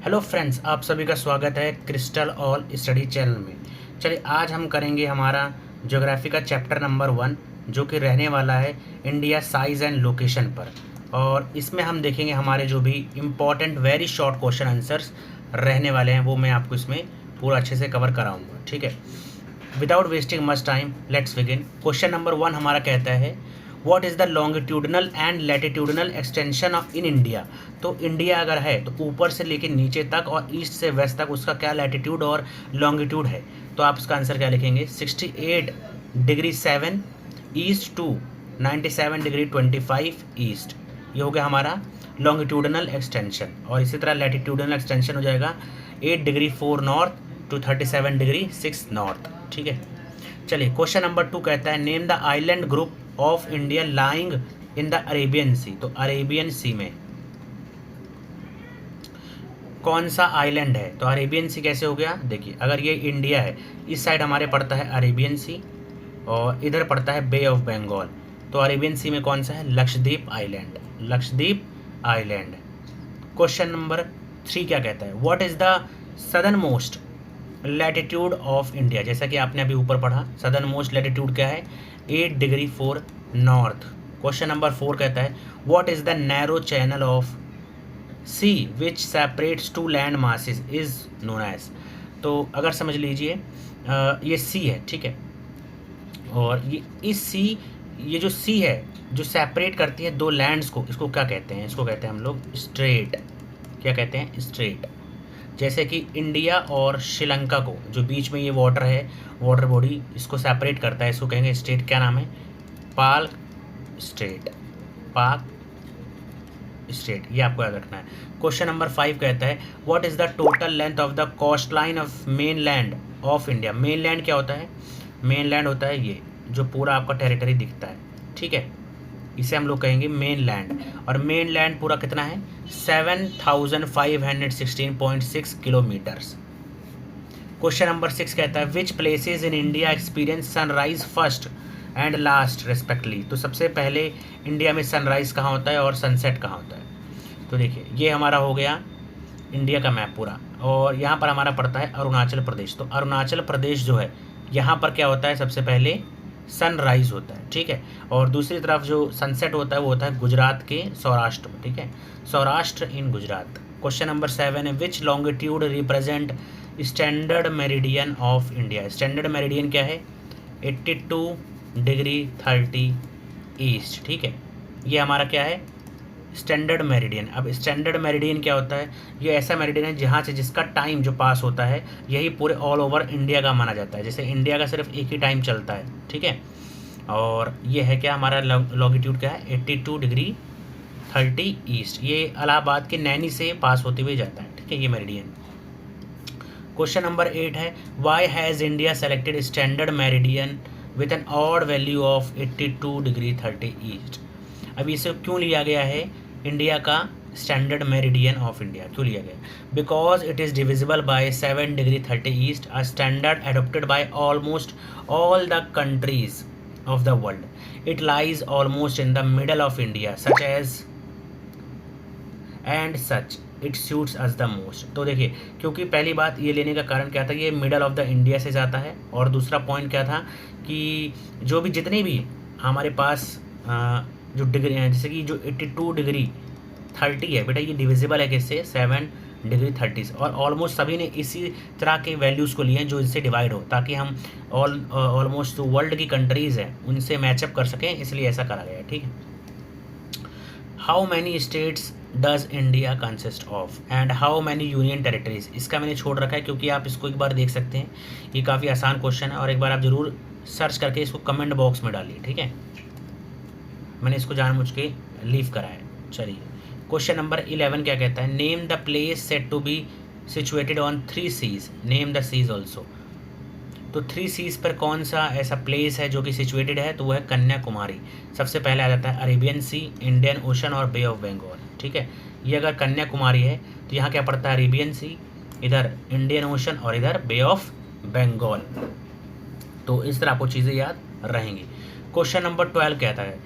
Hello friends, आप सभी का स्वागत है क्रिस्टल ऑल स्टडी चैनल में। चलिए आज हम करेंगे हमारा ज्योग्राफी का चैप्टर नंबर 1 जो कि रहने वाला है इंडिया साइज़ एंड लोकेशन पर। और इसमें हम देखेंगे हमारे जो भी important very short question answers रहने वाले हैं वो मैं आपको इसमें पूरा अच्छे से कवर कराऊंगा। ठीक है, without wasting much time let's begin. Question number 1 हमारा कहता है what is the longitudinal and latitudinal extension of in India. तो इंडिया अगर है तो ऊपर से लेके नीचे तक और ईस्ट से वेस्ट तक उसका क्या लैटिट्यूड और लॉन्गिट्यूड है। तो आप इसका आंसर क्या लिखेंगे 68 degree 7 east to 97 degree 25 east. ये हो गया हमारा लॉन्गिट्यूडनल एक्सटेंशन। और इसी तरह लैटिट्यूडनल एक्सटेंशन हो जाएगा 8 degree 4 north to 37 degree 6 north. ठीक है, चलिए क्वेश्चन नंबर 2 कहता है name the island group of India lying in the Arabian Sea. तो अरेबियन सी में कौन सा आइलैंड है। तो अरेबियन सी कैसे हो गया, देखिए अगर ये इंडिया है इस साइड हमारे पड़ता है अरेबियन सी और इधर पड़ता है बे ऑफ बंगाल। तो अरेबियन सी में कौन सा है, Lakshadweep island, Lakshadweep island. Question number 3 क्या कहता है what is the southern most latitude of India. जैसा कि आपने अभी ऊपर पढ़ा सदर्न मोस्ट लैटिट्यूड क्या है 8 डिग्री 4 नॉर्थ। क्वेश्चन नंबर 4 कहता है what is the narrow channel of sea which separates two land masses is known as. तो अगर समझ लीजिए ये सी है, ठीक है, और ये इस सी ये जो सी है जो सेपरेट करती है दो लैंड्स को, इसको क्या कहते हैं, इसको कहते हैं हम लोग स्ट्रेट। क्या कहते हैं, स्ट्रेट। जैसे कि इंडिया और श्रीलंका को जो बीच में ये वाटर है, वाटर बॉडी इसको सेपरेट करता है, इसको कहेंगे स्टेट। क्या नाम है, पाक स्टेट, पाक स्टेट। ये आपको याद रखना है। क्वेश्चन नंबर 5 कहता है what is the total length of the coast line of main land of India. Main land क्या होता है, मेन लैंड होता है ये जो पूरा आपका टेरिटरी दिखता है, ठीक है, इसे हम लोग कहेंगे मेन लैंड। और मेन लैंड पूरा कितना है 7516.6 किलोमीटर्स। क्वेश्चन नंबर 6 कहता है which places in India experience sunrise first and last respectly. तो सबसे पहले इंडिया में सनराइज कहाँ होता है और सनसेट कहाँ होता है। तो देखिए ये हमारा हो गया इंडिया का मैप पूरा, और यहाँ पर हमारा पड़ता है अरुणाचल प्रदेश। तो अरुणाचल प्रदेश जो है यहाँ पर क्या होता है, सबसे पहले सनराइज होता है, ठीक है, और दूसरी तरफ जो सनसेट होता है वो होता है गुजरात के सौराष्ट्र में, ठीक है, Saurashtra in Gujarat. Question number 7 है which longitude represent standard meridian of India. Standard meridian क्या है 82 डिग्री 30 ईस्ट, ठीक है, ये हमारा क्या है स्टैंडर्ड मेरिडियन। अब स्टैंडर्ड मेरिडियन क्या होता है, ये ऐसा मेरिडियन है जहाँ से जिसका टाइम जो पास होता है यही पूरे ऑल ओवर इंडिया का माना जाता है। जैसे इंडिया का सिर्फ एक ही टाइम चलता है, ठीक है, और ये है क्या हमारा लॉन्गिट्यूड क्या है 82 डिग्री 30 ईस्ट। ये इलाहाबाद के नैनी से पास होते हुए जाता है, ठीक है, ये मेरिडियन। क्वेश्चन नंबर 8 है why has India selected standard meridian with an odd value of 82 degree 30 east. अब इसे क्यों लिया गया है इंडिया का स्टैंडर्ड मेरिडियन ऑफ इंडिया, क्यों लिया गया, because it is divisible by 7 degree 30 east, a standard adopted by almost all the countries of the world. It lies almost in the middle of India such as and such it suits us the most. तो देखिए क्योंकि पहली बात ये लेने का कारण क्या था, ये मिडल ऑफ द इंडिया से जाता है, और दूसरा पॉइंट क्या था कि जो भी जितने भी हमारे पास जो डिग्री हैं, जैसे कि जो 82 डिग्री 30 है बेटा, ये डिविजिबल है किससे 7 डिग्री 30 से, और ऑलमोस्ट सभी ने इसी तरह के वैल्यूज़ को लिए हैं जो इससे डिवाइड हो, ताकि हम ऑलमोस्ट जो वर्ल्ड की कंट्रीज़ हैं उनसे मैचअप कर सकें, इसलिए ऐसा करा गया है, ठीक है। How many states does India consist of and how many union territories. इसका मैंने छोड़ रखा है क्योंकि आप इसको एक बार देख सकते हैं, ये काफ़ी आसान क्वेश्चन है, और एक बार आप ज़रूर सर्च करके इसको कमेंट बॉक्स में डालिए, ठीक है, मैंने इसको जानबूझ के लीव करा है। चलिए क्वेश्चन नंबर 11 क्या कहता है name the place set to be situated on 3 seas, name the seas also. तो 3 सीज पर कौन सा ऐसा प्लेस है जो कि सिचुएटेड है, तो वो है कन्याकुमारी। सबसे पहले आ जाता है अरेबियन सी, इंडियन ओशन और बे ऑफ बंगाल, ठीक है, ये अगर कन्याकुमारी है तो यहाँ क्या पड़ता है अरेबियन सी, इधर इंडियन ओशन और इधर बे ऑफ बंगाल। तो इस तरह आपको चीज़ें याद रहेंगी। क्वेश्चन नंबर 12 कहता है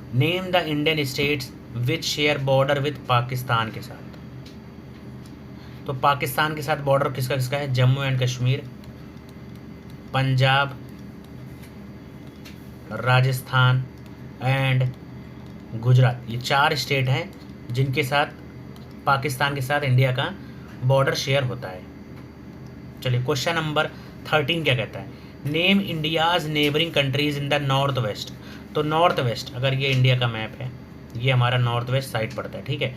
name the Indian states which share border with Pakistan के साथ। तो पाकिस्तान के साथ बॉर्डर किसका किसका है? Jammu and Kashmir, Punjab, Rajasthan and Gujarat. ये 4 स्टेट हैं जिनके साथ पाकिस्तान के साथ इंडिया का बॉर्डर शेयर होता है। चलिए क्वेश्चन नंबर 13 क्या कहता है? Name India's neighbouring countries in the north west. तो नॉर्थ वेस्ट, अगर ये इंडिया का मैप है, ये हमारा नॉर्थ वेस्ट साइड पड़ता है, ठीक है,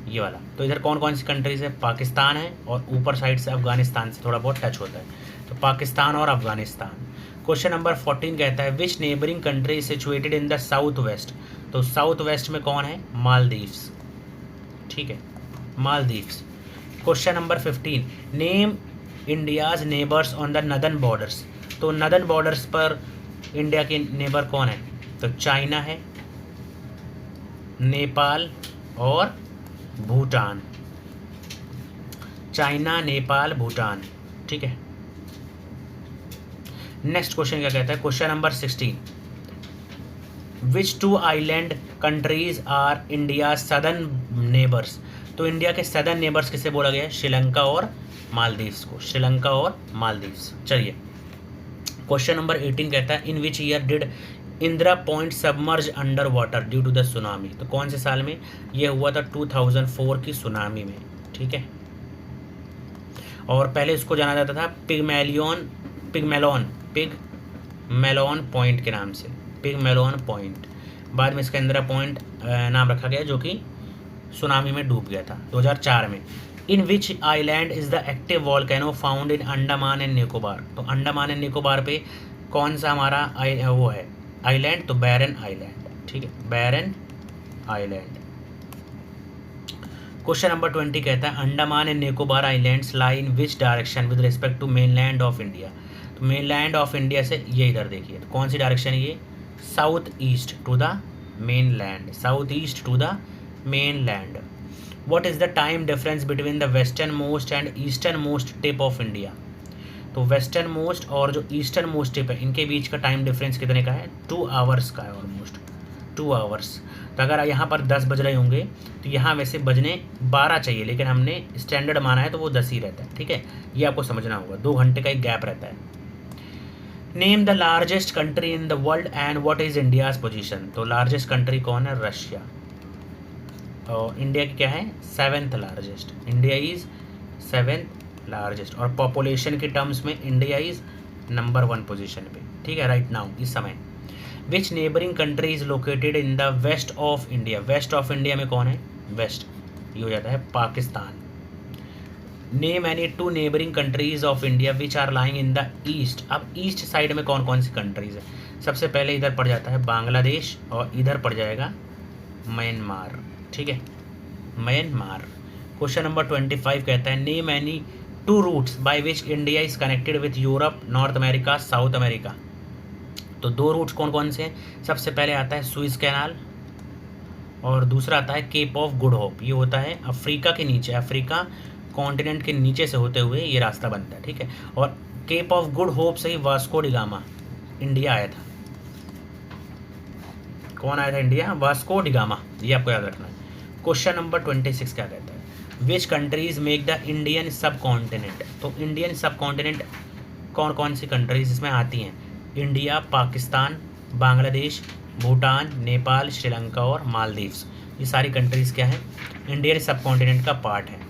ये वाला। तो इधर कौन कौन सी कंट्रीज है? पाकिस्तान है और ऊपर साइड से अफगानिस्तान से थोड़ा बहुत टच होता है, तो पाकिस्तान और अफगानिस्तान। क्वेश्चन नंबर 14 कहता है विच neighbouring country situated in the south west. तो साउथ वेस्ट में कौन है? मालदीव्स, ठीक है, Maldives. Question number 15 name India's neighbours on the northern borders. तो नदर्न बॉर्डर्स पर इंडिया के नेबर कौन है? तो चाइना है, नेपाल और भूटान। चाइना, नेपाल, भूटान, ठीक है। नेक्स्ट क्वेश्चन क्या कहता है? क्वेश्चन नंबर 16 विच 2 island countries R India southern neighbours. तो इंडिया के सदर्न नेबर्स किसे बोला गया है? श्रीलंका और मालदीव्स को, श्रीलंका और मालदीव्स। चलिए क्वेश्चन नंबर 18 कहता है in which year did Indira Point submerge under water due to the tsunami. तो कौन से साल में? ये हुआ था 2004 की सुनामी में, ठीक है। और पहले इसको जाना जाता था पिगमेलोन पॉइंट के नाम से, पिगमेलोन पॉइंट। बाद में इसका इंदिरा पॉइंट नाम रखा गया, जो कि सुनामी में डूब गया था 2004 में। In which island is the active volcano found in Andaman and Nicobar. तो अंडमान एंड निकोबार पे कौन सा हमारा वो है आइलैंड? तो बैरन आइलैंड, ठीक है, बैरन आइलैंड। क्वेश्चन नंबर 20 कहता है Andaman and Nicobar islands lie in which direction with respect to mainland of India. तो मेनलैंड ऑफ इंडिया से ये इधर देखिए, तो कौन सी डायरेक्शन है ये? South east to the mainland, south east to the mainland. What is the time difference between the western most and eastern most tip of India? तो वेस्टर्न मोस्ट और जो ईस्टर्न मोस्ट टिप है, इनके बीच का time difference कितने का है? 2 hours का है, ऑलमोस्ट 2 आवर्स। तो अगर यहाँ पर 10 बज रहे होंगे तो यहाँ वैसे बजने 12 चाहिए, लेकिन हमने स्टैंडर्ड माना है तो वो 10 ही रहता है, ठीक है। ये आपको समझना होगा, 2 घंटे का एक गैप रहता है। Name the largest country in the world and what is India's position. तो लार्जेस्ट कंट्री कौन है? रशिया। और इंडिया की क्या है? 7th largest, India is 7th largest. और पॉपुलेशन के टर्म्स में इंडिया इज़ नंबर 1 पोजीशन पे, ठीक है, राइट नाउ, इस समय। Which neighbouring country is located in the west of India. West of India में कौन है? वेस्ट, ये हो जाता है Pakistan. Name any 2 neighbouring countries of India which are lying in the east. अब ईस्ट साइड में कौन कौन सी कंट्रीज है? सबसे पहले इधर पड़ जाता है बांग्लादेश और इधर पड़ जाएगा म्यांमार, ठीक है, म्यांमार। क्वेश्चन नंबर 25 कहता है name any 2 routes by which India is connected with Europe, North America, South America. तो 2 रूट्स कौन कौन से हैं? सबसे पहले आता है सुइस कैनाल और दूसरा आता है केप ऑफ गुड होप। ये होता है अफ्रीका के नीचे, अफ्रीका कॉन्टिनेंट के नीचे से होते हुए ये रास्ता बनता है, ठीक है। और केप ऑफ गुड होप से ही वास्को डी गामा इंडिया आया था। कौन आया था इंडिया? वास्को डी गामा, ये आपको याद रखना है। क्वेश्चन नंबर 26 क्या कहता है? Which countries make the Indian सब कॉन्टिनेंट। तो इंडियन सब कॉन्टिनेंट कौन कौन सी कंट्रीज इसमें आती हैं? इंडिया, पाकिस्तान, बांग्लादेश, भूटान, नेपाल, श्रीलंका और मालदीव्स। ये सारी कंट्रीज़ क्या हैं? इंडियन सब कॉन्टिनेंट का पार्ट है।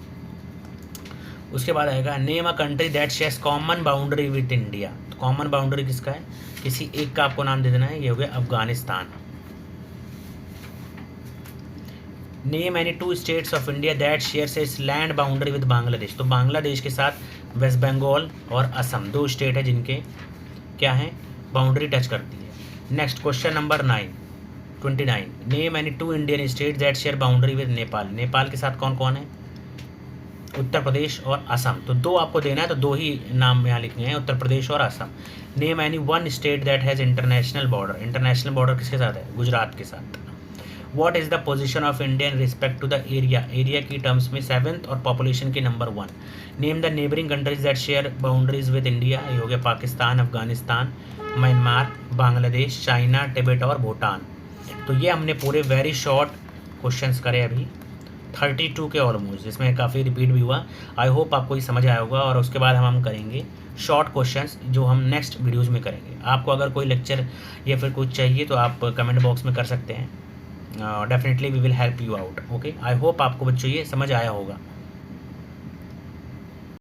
उसके बाद आएगा name a country that shares common boundary with India. तो कॉमन बाउंड्री किसका है? किसी एक का आपको नाम दे देना है, ये हो गया Afghanistan. Name any 2 states of India that shares it's land boundary with Bangladesh. तो बांग्लादेश के साथ वेस्ट बंगाल और असम 2 स्टेट है जिनके क्या हैं? बाउंड्री टच करती है। Next question number 29 name any 2 Indian state that share boundary with Nepal. Nepal के साथ कौन कौन है? उत्तर प्रदेश और असम। तो 2 आपको देना है, तो 2 ही नाम यहाँ लिखने हैं, उत्तर प्रदेश और Assam. Name any 1 state that has international border. International border किसके साथ है? गुजरात के साथ। What is the position of India in respect to the area. Area की टर्म्स में 7th और पॉपुलेशन की number 1। Name the neighbouring countries that share boundaries with India. ये हो गया Pakistan, Afghanistan, Myanmar, Bangladesh, China, Tibet और भूटान। तो ये हमने पूरे वेरी शॉर्ट क्वेश्चंस करे अभी। 32 के ऑलमोस्ट, जिसमें काफ़ी रिपीट भी हुआ। आई होप आपको ये समझ आया होगा। और उसके बाद हम करेंगे शॉर्ट क्वेश्चंस जो हम नेक्स्ट वीडियोज़ में करेंगे। आपको अगर कोई लेक्चर या फिर कुछ चाहिए तो आप कमेंट बॉक्स में कर सकते हैं। Definitely we will help you out. Okay, I hope आपको बच्चों ये समझ आया होगा।